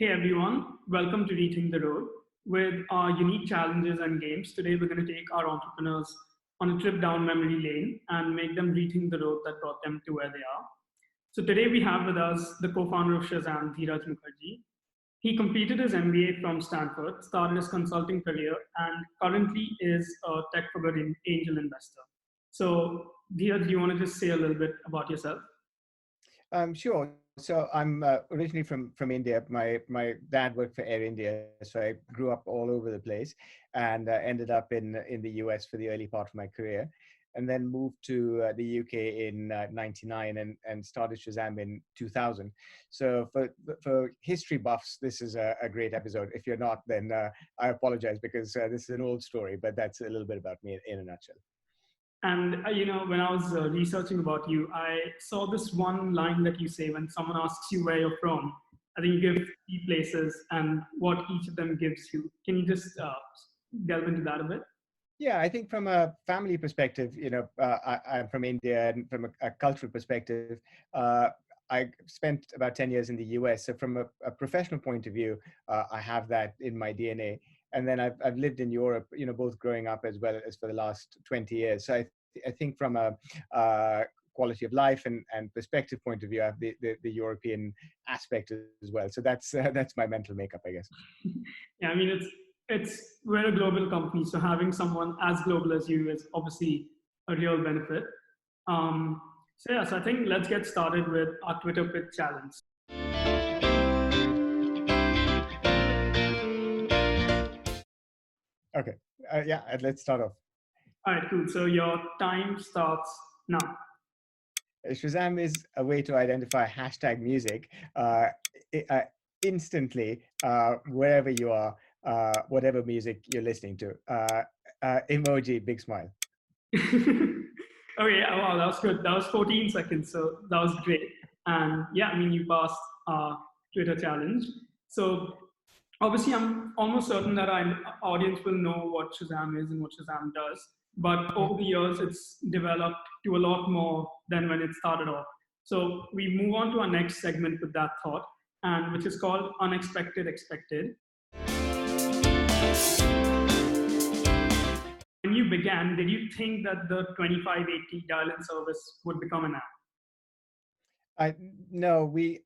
Hey everyone, welcome to ReThink the Road. With our unique challenges and games, today we're going to take our entrepreneurs on a trip down memory lane and make them rethink the road that brought them to where they are. So today we have with us the co-founder of Shazam, Dhiraj Mukherjee. He completed his MBA from Stanford, started his consulting career, and currently is a tech for good angel investor. So Dhiraj, do you want to just say a little bit about yourself? Sure. So I'm originally from India. My dad worked for Air India, so I grew up all over the place, and ended up in the US for the early part of my career, and then moved to the UK in '99 and started Shazam in 2000. So for history buffs, this is a great episode. If you're not, then I apologize because this is an old story, but that's a little bit about me in a nutshell. And when I was researching about you, I saw this one line that you say when someone asks you where you're from. I think you give three places and what each of them gives you. Can you just delve into that a bit? Yeah, I think from a family perspective, I'm from India, and from a cultural perspective, I spent about 10 years in the US. So from a professional point of view, I have that in my DNA. And then I've lived in Europe, both growing up as well as for the last 20 years. So I think from a quality of life and perspective point of view, I have the European aspect as well. So that's my mental makeup, I guess. Yeah, I mean it's we're a global company, so having someone as global as you is obviously a real benefit. So yes, I think let's get started with our Twitter pitch challenge. Okay. Yeah, let's start off. All right, cool. So your time starts now. Shazam is a way to identify hashtag music instantly, wherever you are, whatever music you're listening to. Emoji, big smile. Okay, wow, that was good. That was 14 seconds, so that was great. And yeah, I mean, you passed our Twitter challenge. So obviously, I'm almost certain that our audience will know what Shazam is and what Shazam does. But over the years, it's developed to a lot more than when it started off. So we move on to our next segment with that thought, and which is called Unexpected Expected. When you began, did you think that the 2580 dial-in service would become an app? No, we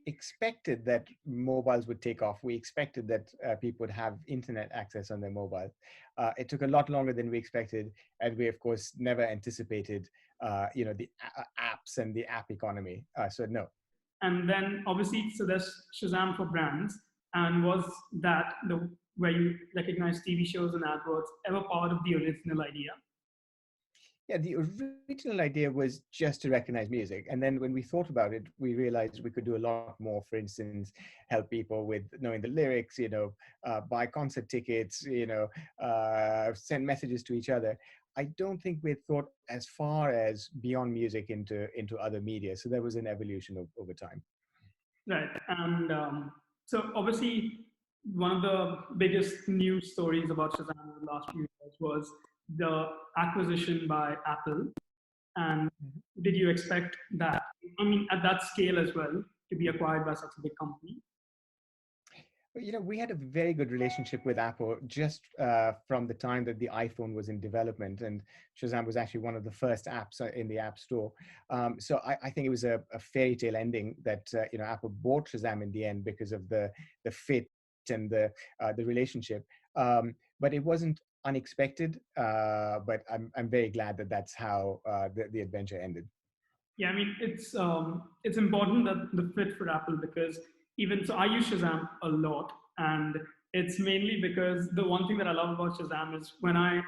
expected that mobiles would take off. We expected that people would have internet access on their mobile. It took a lot longer than we expected, and we, of course, never anticipated, the apps and the app economy. So no. And then obviously, so there's Shazam for brands. And was that the where you recognize TV shows and adverts ever part of the original idea? Yeah, the original idea was just to recognize music. And then when we thought about it, we realized we could do a lot more. For instance, help people with knowing the lyrics, buy concert tickets, send messages to each other. I don't think we thought as far as beyond music into other media. So there was an evolution over time. Right. And so obviously, one of the biggest news stories about Shazam in the last few years was the acquisition by Apple. And did you expect that? I mean, at that scale as well, to be acquired by such a big company? We had a very good relationship with Apple just from the time that the iPhone was in development, and Shazam was actually one of the first apps in the App Store. So I think it was a fairy tale ending that Apple bought Shazam in the end because of the fit and the relationship. But it wasn't unexpected. But I'm very glad that that's how the adventure ended. Yeah, I mean, it's important that the fit for Apple because even so, I use Shazam a lot, and it's mainly because the one thing that I love about Shazam is when I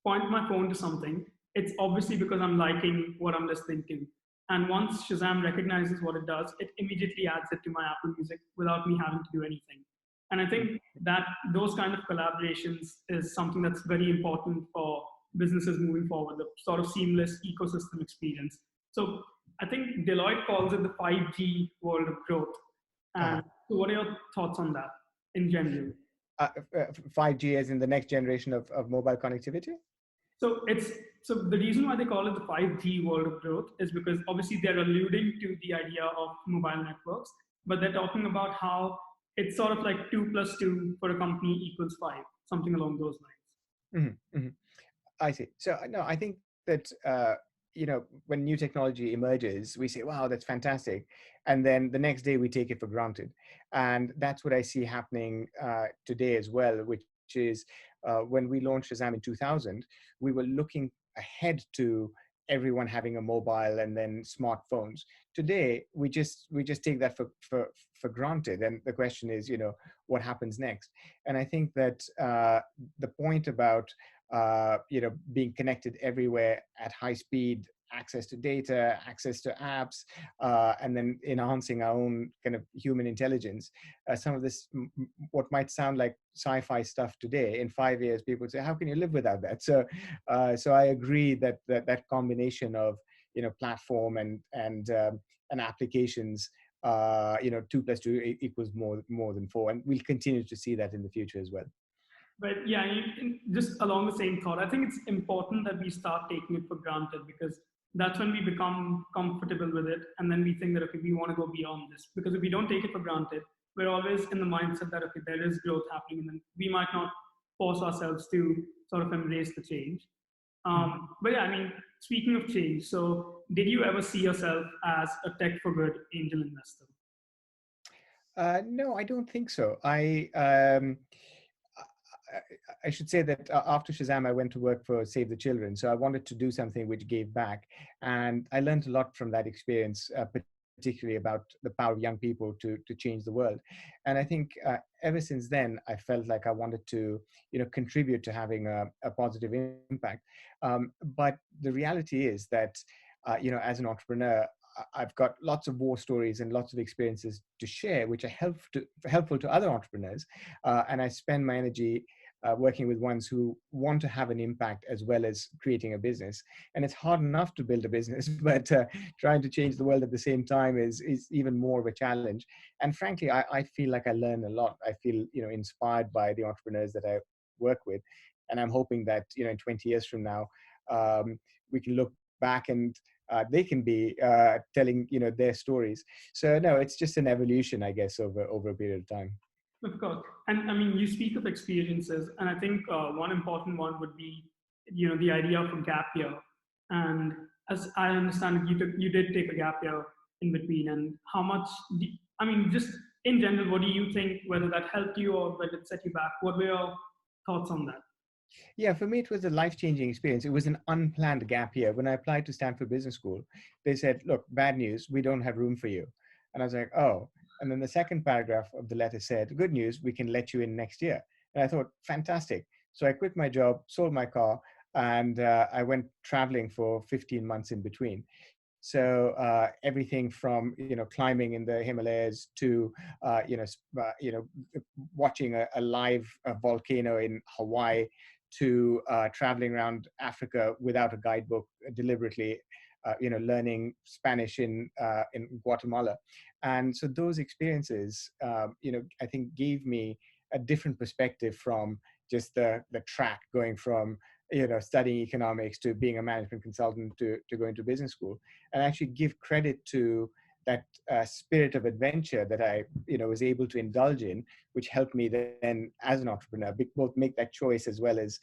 point my phone to something, it's obviously because I'm liking what I'm listening to. And once Shazam recognizes what it does, it immediately adds it to my Apple Music without me having to do anything. And I think that those kind of collaborations is something that's very important for businesses moving forward, the sort of seamless ecosystem experience. So I think Deloitte calls it the 5G world of growth. And so what are your thoughts on that in general? 5G as in the next generation of mobile connectivity? So the reason why they call it the 5G world of growth is because obviously they're alluding to the idea of mobile networks, but they're talking about how it's sort of like 2 plus 2 for a company equals 5, something along those lines. I see. So no, I think that when new technology emerges, we say, "Wow, that's fantastic," and then the next day we take it for granted, and that's what I see happening today as well. Which is when we launched Shazam in 2000, we were looking ahead to everyone having a mobile and then smartphones. Today, we just take that for granted, and the question is, what happens next? And I think that the point about being connected everywhere at high speed, access to data, access to apps, and then enhancing our own kind of human intelligence. Some of this, what might sound like sci-fi stuff today, in 5 years, people would say, "How can you live without that?" So I agree that that combination of platform and applications. 2 plus 2 equals more than 4, and we'll continue to see that in the future as well. But yeah, just along the same thought, I think it's important that we start taking it for granted, because that's when we become comfortable with it. And then we think that, okay, we want to go beyond this. Because if we don't take it for granted, we're always in the mindset that, okay, there is growth happening. And then we might not force ourselves to sort of embrace the change. But yeah, I mean, speaking of change, so did you ever see yourself as a tech for good angel investor? No, I don't think so. I should say that after Shazam, I went to work for Save the Children. So I wanted to do something which gave back. And I learned a lot from that experience, particularly about the power of young people to change the world. And I think ever since then, I felt like I wanted to, contribute to having a positive impact. But the reality is that, as an entrepreneur, I've got lots of war stories and lots of experiences to share, which are helpful to other entrepreneurs. And I spend my energy working with ones who want to have an impact as well as creating a business. And it's hard enough to build a business, but trying to change the world at the same time is even more of a challenge. And frankly, I feel like I learn a lot. I feel inspired by the entrepreneurs that I work with, and I'm hoping that in 20 years from now, we can look back and they can be telling their stories. So no, it's just an evolution, I guess, over a period of time. Of course. And I mean, you speak of experiences, and I think one important one would be, the idea of a gap year. And as I understand it, you did take a gap year in between. And how much, I mean, just in general, what do you think, whether that helped you or whether it set you back? What were your thoughts on that? Yeah, for me, it was a life-changing experience. It was an unplanned gap year. When I applied to Stanford Business School, they said, "Look, bad news, we don't have room for you." And I was like, "Oh." And then the second paragraph of the letter said, "Good news, we can let you in next year." And I thought, fantastic. So I quit my job, sold my car, and I went traveling for 15 months in between. So everything from climbing in the Himalayas to watching a live volcano in Hawaii to traveling around Africa without a guidebook deliberately, learning Spanish in Guatemala, and so those experiences, I think gave me a different perspective from just the track going from studying economics to being a management consultant to going to business school, and actually give credit to that spirit of adventure that I was able to indulge in, which helped me then as an entrepreneur both make that choice as well as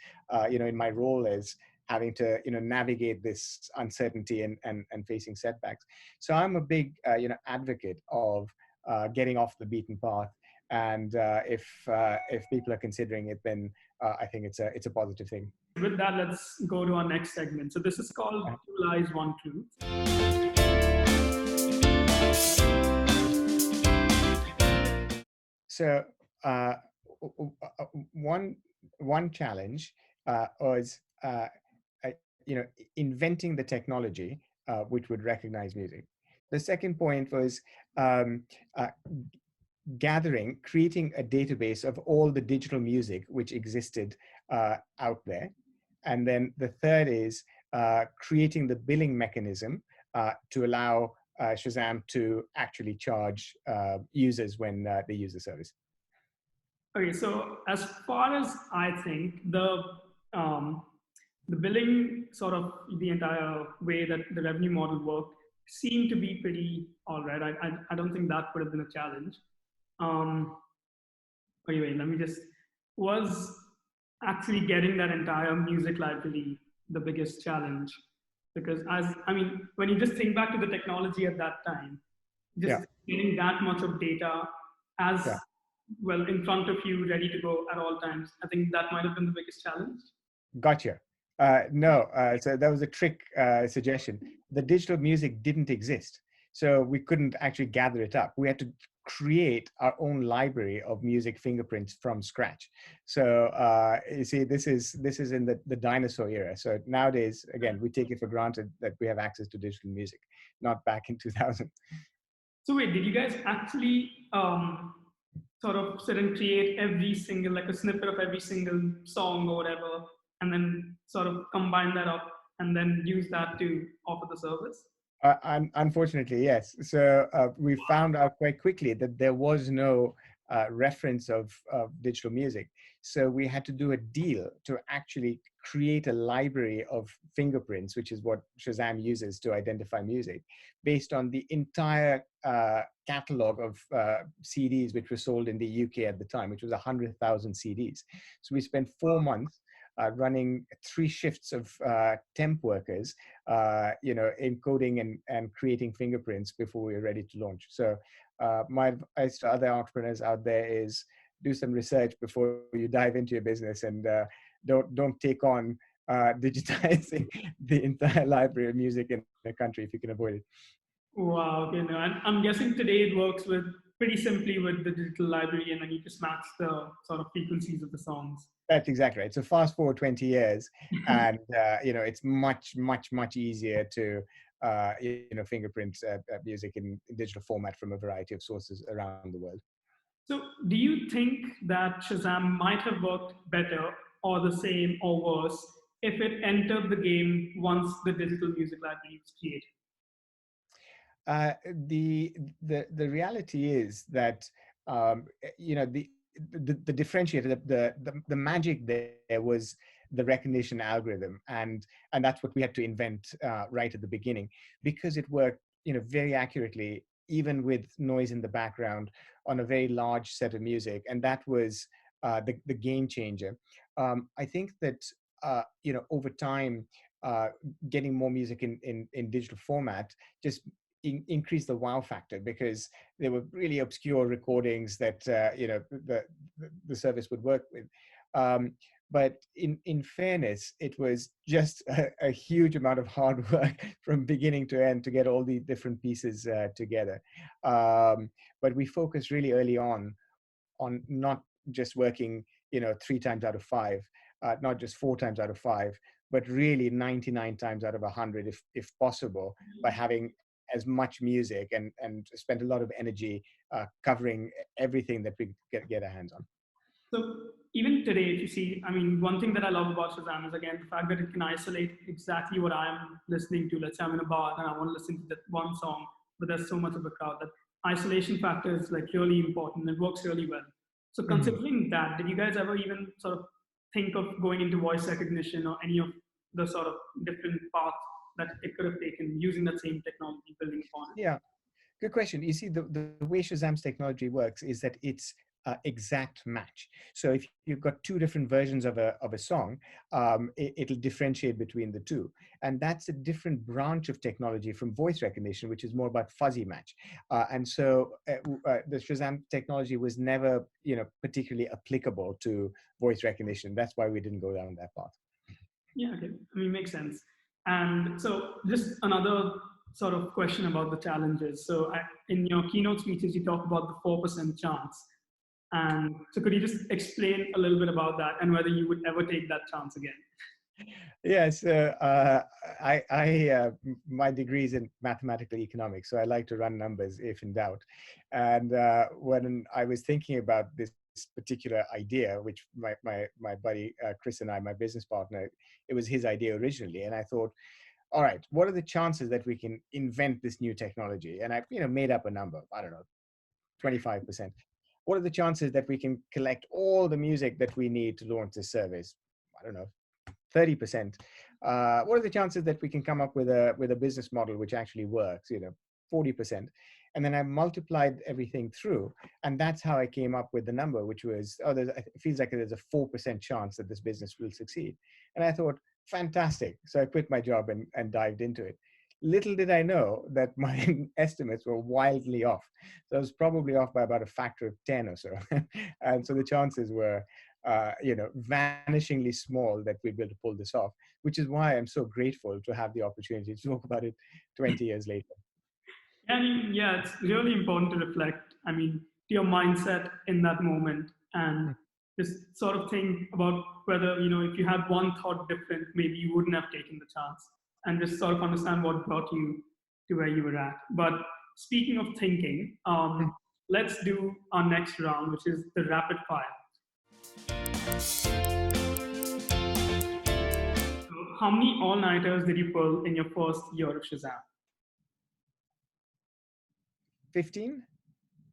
in my role as having to navigate this uncertainty and facing setbacks. So I'm a big advocate of getting off the beaten path, and if people are considering it, then I think it's a positive thing. With that, let's go to our next segment. So this is called Two Lies, One Truth. So one challenge was inventing the technology which would recognize music. The second point was uh, creating a database of all the digital music which existed out there. And then the third is creating the billing mechanism to allow Shazam to actually charge users when they use the service. Okay, so as far as I think, the billing, sort of the entire way that the revenue model worked, seemed to be pretty all right. I don't think that would have been a challenge. Um, anyway, let me just, was actually getting that entire music library the biggest challenge? Because as, I mean, when you just think back to the technology at that time, just Yeah, getting that much of data as yeah. well in front of you, ready to go at all times, I think that might have been the biggest challenge. Gotcha. No, so that was a trick suggestion. The digital music didn't exist, so we couldn't actually gather it up. We had to create our own library of music fingerprints from scratch. So you see, this is in the dinosaur era. So nowadays, again, we take it for granted that we have access to digital music, not back in 2000. So wait, did you guys actually sort of sit and create every single, like a snippet of every single song or whatever, and then sort of combine that up and then use that to offer the service? Unfortunately, yes. So we found out quite quickly that there was no reference of digital music. So we had to do a deal to actually create a library of fingerprints, which is what Shazam uses to identify music, based on the entire catalog of CDs which were sold in the UK at the time, which was 100,000 CDs. So we spent 4 months running 3 shifts of temp workers, encoding and creating fingerprints before we were ready to launch. So my advice to other entrepreneurs out there is do some research before you dive into your business, and don't take on digitizing the entire library of music in the country if you can avoid it. Wow, okay, no, and I'm guessing today it works with pretty simply with the digital library, and then you just match the sort of frequencies of the songs. That's exactly right. So fast forward 20 years, and it's much easier to fingerprint music in digital format from a variety of sources around the world. So, do you think that Shazam might have worked better or the same or worse if it entered the game once the digital music library was created? Uh, the the reality is that the differentiator, the magic there was the recognition algorithm, and that's what we had to invent right at the beginning, because it worked very accurately even with noise in the background on a very large set of music, and that was the game changer. I think that over time, getting more music in digital format just increase the wow factor, because there were really obscure recordings that the service would work with. But in fairness, it was just a huge amount of hard work from beginning to end to get all the different pieces together. But we focused really early on not just working 3 times out of 5, not just 4 times out of 5, but really 99 times out of 100, if possible, by having as much music, and spent a lot of energy covering everything that we get our hands on. So even today, if you see, I mean, one thing that I love about Shazam is again the fact that it can isolate exactly what I'm listening to. Let's say I'm in a bar and I want to listen to that one song, but there's so much of a crowd that isolation factor is like really important. It works really well. So Mhm. considering that, did you guys ever even sort of think of going into voice recognition or any of the sort of different paths that it could have taken using that same technology building upon it? Yeah. Good question. You see, the way Shazam's technology works is that it's exact match. So if you've got 2 different versions of a song, it'll differentiate between the two. And that's a different branch of technology from voice recognition, which is more about fuzzy match. And so the Shazam technology was never, particularly applicable to voice recognition. That's why we didn't go down that path. Yeah, okay. I mean, makes sense. And so, just another sort of question about the challenges. So, in your keynote speeches, you talk about the 4% chance. And so, could you just explain a little bit about that and whether you would ever take that chance again? Yes, my degree is in mathematical economics, so I like to run numbers if in doubt. And when I was thinking about this particular idea, which my buddy Chris and I, my business partner, it was his idea originally, and I thought, all right, what are the chances that we can invent this new technology? And I, made up a number. I don't know, 25%. What are the chances that we can collect all the music that we need to launch this service? I don't know, 30%. what are the chances that we can come up with a business model which actually works? 40%. And then I multiplied everything through, and that's how I came up with the number, which was, it feels like there's a 4% chance that this business will succeed. And I thought, fantastic. So I quit my job and dived into it. Little did I know that my estimates were wildly off. So I was probably off by about a factor of 10 or so. And so the chances were, vanishingly small that we'd be able to pull this off, which is why I'm so grateful to have the opportunity to talk about it 20 years later. I mean, yeah, it's really important to reflect, I mean, to your mindset in that moment and just sort of think about whether, if you had one thought different, maybe you wouldn't have taken the chance and just sort of understand what brought you to where you were at. But speaking of thinking, let's do our next round, which is the rapid fire. So how many all-nighters did you pull in your first year of Shazam? 15?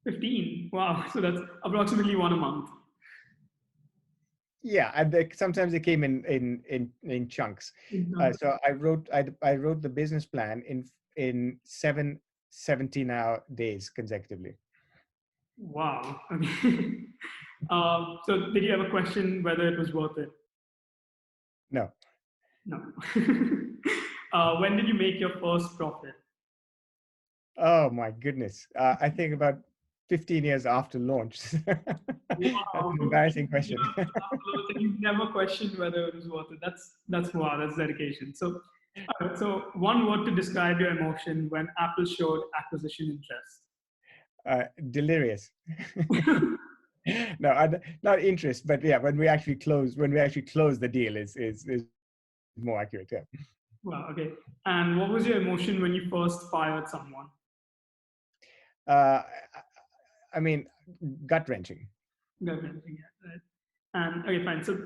15. Wow. So that's approximately one a month. Yeah, and sometimes they came in chunks. So I wrote the business plan in 17-hour days consecutively. Wow. Okay. So did you ever question whether it was worth it? No. No. When did you make your first profit? Oh my goodness. I think about 15 years after launch. Wow. That's an embarrassing question. You never questioned whether it was worth it. That's wow, that's dedication. So one word to describe your emotion when Apple showed acquisition interest. Delirious. No, not interest, but yeah, when we actually close the deal is more accurate. Yeah. Wow. Okay. And what was your emotion when you first fired someone? I mean, gut wrenching. Gut wrenching. Yeah. Right. And okay, fine. So,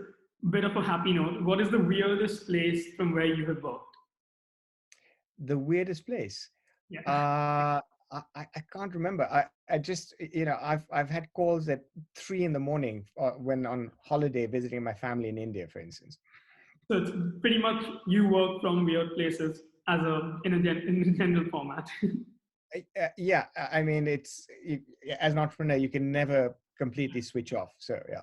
bit of a happy note. What is the weirdest place from where you have worked? The weirdest place. Yeah. I can't remember. I just, I've had calls at 3 a.m. When on holiday visiting my family in India, for instance. So it's pretty much you work from weird places in a general format. Yeah, I mean, as an entrepreneur, you can never completely switch off. So yeah.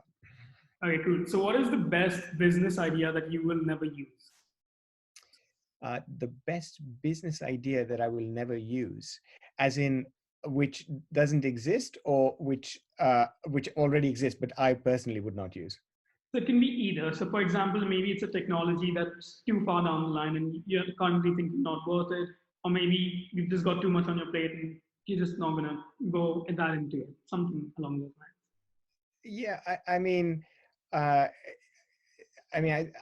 Okay, cool. So what is the best business idea that you will never use? The best business idea that I will never use, as in which doesn't exist or which already exists, but I personally would not use. So it can be either. So for example, maybe it's a technology that's too far down the line and you're currently thinking not worth it, or maybe you've just got too much on your plate and you're just not gonna go that into it. Something along those lines. Yeah,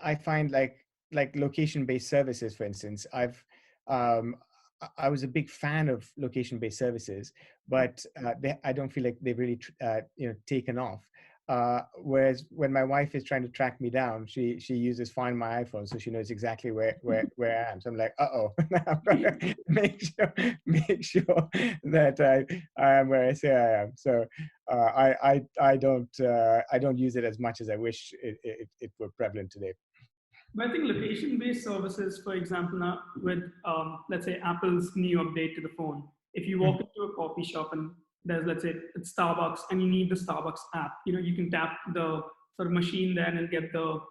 I find like location-based services, for instance. Um, I was a big fan of location-based services, but I don't feel like they've really taken off. Whereas when my wife is trying to track me down, she uses Find My iPhone, so she knows exactly where I am. So I'm like, I've got to make sure that I am where I say I am. So I don't use it as much as I wish it were prevalent today. But I think location-based services, for example, now with let's say Apple's new update to the phone, if you walk into a coffee shop and there's, let's say it's Starbucks and you need the Starbucks app, you can tap the sort of machine there and get the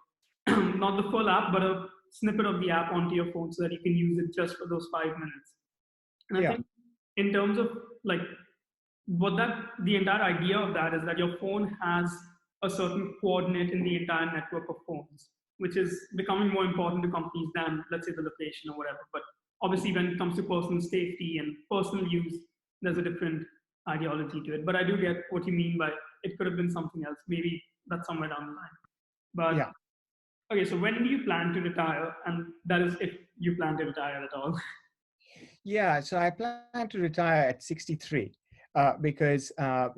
not the full app, but a snippet of the app onto your phone so that you can use it just for those 5 minutes. And I think in terms of like the entire idea of that is that your phone has a certain coordinate in the entire network of phones, which is becoming more important to companies than, let's say, the location or whatever. But obviously, when it comes to personal safety and personal use, there's a different ideology to it. But I do get what you mean by it could have been something else. Maybe that's somewhere down the line. But okay, so when do you plan to retire? And that is if you plan to retire at all. Yeah, so I plan to retire at 63. Because I've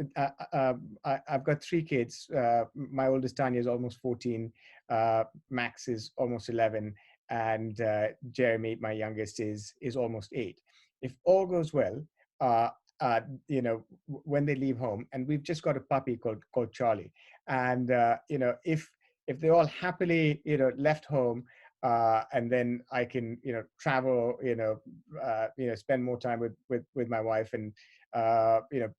got 3 kids. My oldest Tanya is almost 14, Max is almost 11, and Jeremy, my youngest, is almost 8. If all goes well, when they leave home, and we've just got a puppy called Charlie, and if they all happily left home, and then I can, travel, spend more time with my wife, and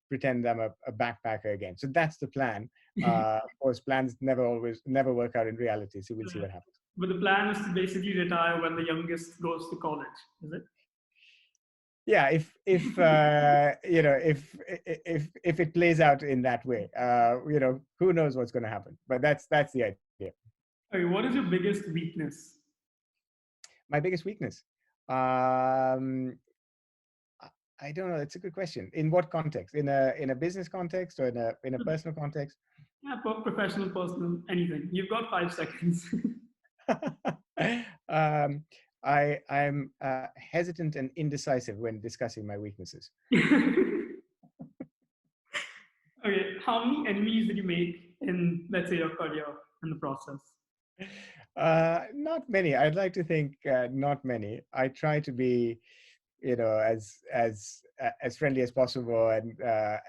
pretend I'm a backpacker again. So that's the plan. Of course, plans never work out in reality. So we'll see what happens. But the plan is to basically retire when the youngest goes to college, is it? Yeah, if it plays out in that way, who knows what's going to happen? But that's the idea. Okay, what is your biggest weakness? My biggest weakness. Um, I don't know. It's a good question. In what context? In a business context, or in a personal context? Yeah, professional, personal, anything. You've got 5 seconds. um, I'm hesitant and indecisive when discussing my weaknesses. Okay, how many enemies did you make in, let's say, your career in the process? Not many. I'd like to think not many. I try to be, as friendly as possible, and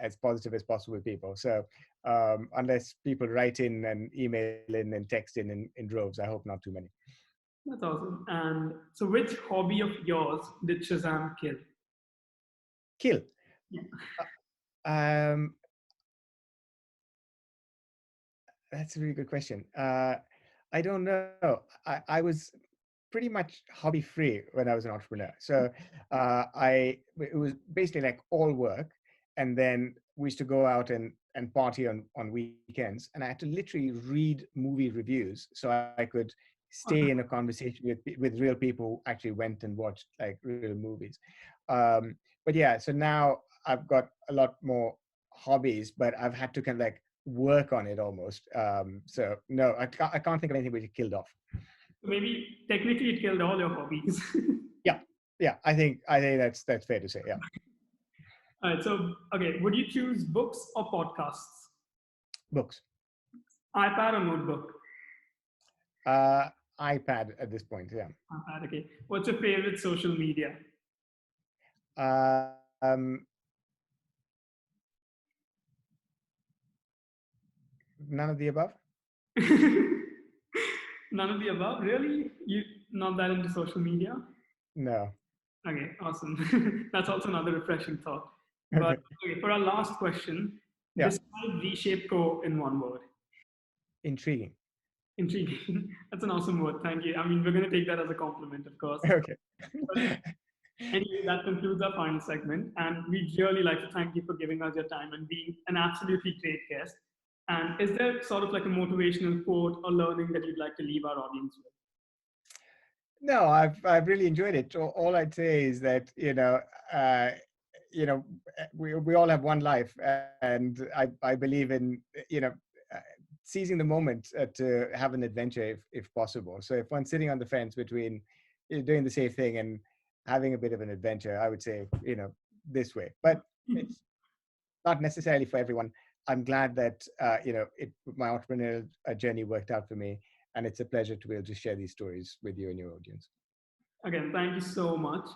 as positive as possible with people. So unless people write in and email in and text in droves, I hope not too many. That's awesome. And so, which hobby of yours did Shazam kill? Kill. Yeah. Um, that's a really good question. I don't know. I was pretty much hobby free when I was an entrepreneur. So it was basically like all work, and then we used to go out and party on weekends, and I had to literally read movie reviews so I could stay in a conversation with real people who actually went and watched like real movies. But yeah, so now I've got a lot more hobbies, but I've had to kind of like work on it almost. So no, I can't think of anything which it killed off. So maybe technically it killed all your hobbies. Yeah, I think that's fair to say. Yeah. All right. So, okay, would you choose books or podcasts? Books. iPad or notebook? Uh, iPad at this point. Yeah. iPad. Okay. What's your favorite social media? Um, None of the above. None of the above. Really? You not that into social media? No. Okay, awesome. That's also another refreshing thought. But Okay. okay, for our last question, Yeah. describe ReShape Co in one word. Intriguing. Intriguing. That's an awesome word. Thank you. I mean, we're going to take that as a compliment, of course. Okay. But anyway, that concludes our final segment. And we'd really like to thank you for giving us your time and being an absolutely great guest. And is there sort of like a motivational quote or learning that you'd like to leave our audience with? No, I've really enjoyed it. All I'd say is that uh, we all have one life, and I believe in uh, seizing the moment to have an adventure if possible. So if one's sitting on the fence between doing the safe thing and having a bit of an adventure, I would say this way. But it's not necessarily for everyone. I'm glad that my entrepreneurial journey worked out for me, and it's a pleasure to be able to share these stories with you and your audience. Again, thank you so much.